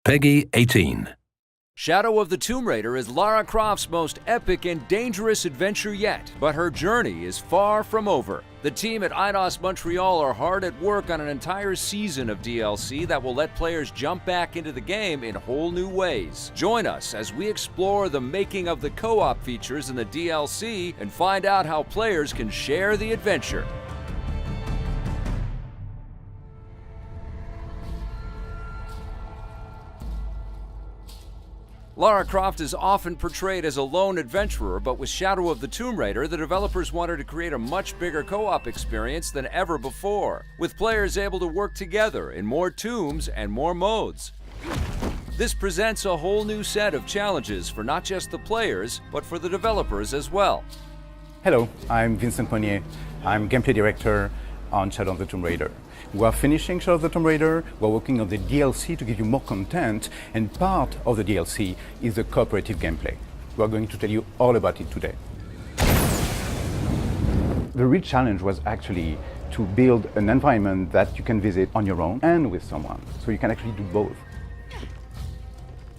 Peggy 18. Shadow of the Tomb Raider is Lara Croft's most epic and dangerous adventure yet, but her journey is far from over. The team at Eidos Montreal are hard at work on an entire season of DLC that will let players jump back into the game in whole new ways. Join us as we explore the making of the co-op features in the DLC and find out how players can share the adventure. Lara Croft is often portrayed as a lone adventurer, but with Shadow of the Tomb Raider, the developers wanted to create a much bigger co-op experience than ever before, with players able to work together in more tombs and more modes. This presents a whole new set of challenges for not just the players, but for the developers as well. Hello, I'm Vincent Monnier. I'm gameplay director on Shadow of the Tomb Raider. We are finishing Shadow of the Tomb Raider, we're working on the DLC to give you more content, and part of the DLC is the cooperative gameplay. We're going to tell you all about it today. The real challenge was actually to build an environment that you can visit on your own and with someone, so you can actually do both.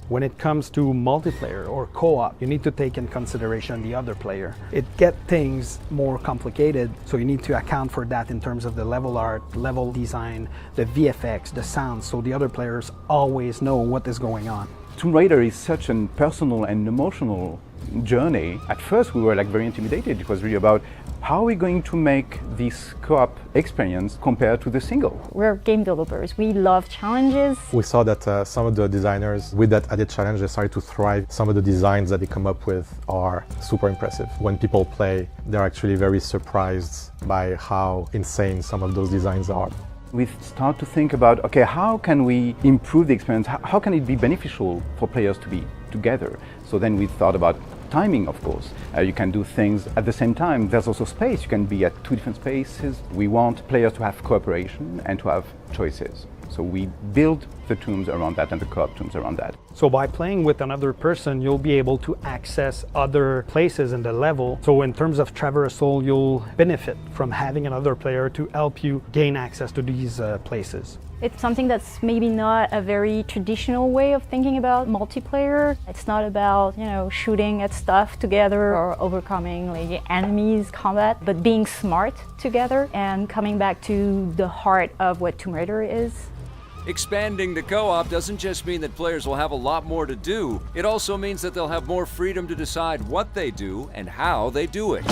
When it comes to multiplayer or co-op, you need to take in consideration the other player. It gets things more complicated, so you need to account for that in terms of the level art, level design, the VFX, the sound, so the other players always know what is going on. Tomb Raider is such a personal and emotional journey. At first we were very intimidated. It was really about how are we going to make this co-op experience compared to the single? We're game developers. We love challenges. We saw that some of the designers, with that added challenge, they started to thrive. Some of the designs that they come up with are super impressive. When people play, they're actually very surprised by how insane some of those designs are. We start to think about, okay, how can we improve the experience? How can it be beneficial for players to be together? So then we thought about timing, of course. You can do things at the same time. There's also space. You can be at two different spaces. We want players to have cooperation and to have choices. So we build the tombs around that and the co-op tombs around that. So by playing with another person, you'll be able to access other places in the level. So in terms of traversal, you'll benefit from having another player to help you gain access to these places. It's something that's maybe not a very traditional way of thinking about multiplayer. It's not about, shooting at stuff together or overcoming enemies combat, but being smart together and coming back to the heart of what Tomb Raider is. Expanding the co-op doesn't just mean that players will have a lot more to do. It also means that they'll have more freedom to decide what they do and how they do it.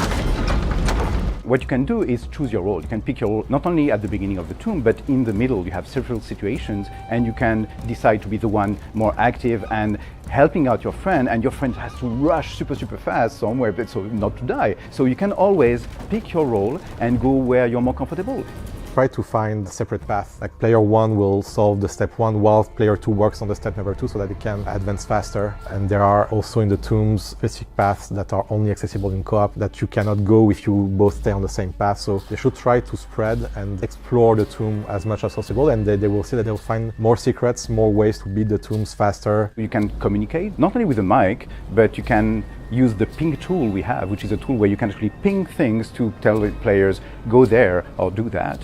What you can do is choose your role. You can pick your role not only at the beginning of the tomb, but in the middle. You have several situations and you can decide to be the one more active and helping out your friend, and your friend has to rush super fast somewhere, but so not to die. So you can always pick your role and go where you're more comfortable. Try to find separate paths. Like player 1 will solve the step 1 while player 2 works on the step number 2 so that they can advance faster. And there are also in the tombs specific paths that are only accessible in co-op that you cannot go if you both stay on the same path. So they should try to spread and explore the tomb as much as possible, and they will see that they'll find more secrets, more ways to beat the tombs faster. You can communicate not only with the mic, but you can use the ping tool we have, which is a tool where you can actually ping things to tell the players, go there or do that.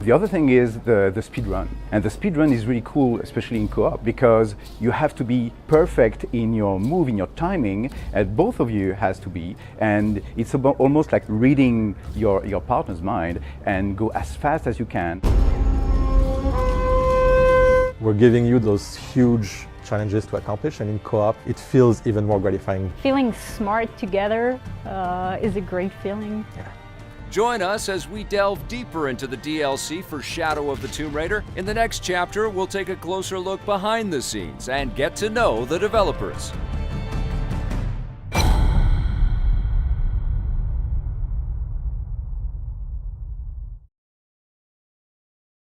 The other thing is the speed run. And the speed run is really cool, especially in co-op, because you have to be perfect in your move, in your timing, and both of you has to be. And it's almost like reading your partner's mind and go as fast as you can. We're giving you those huge challenges to accomplish, and in co-op it feels even more gratifying. Feeling smart together is a great feeling. Yeah. Join us as we delve deeper into the DLC for Shadow of the Tomb Raider. In the next chapter, we'll take a closer look behind the scenes and get to know the developers.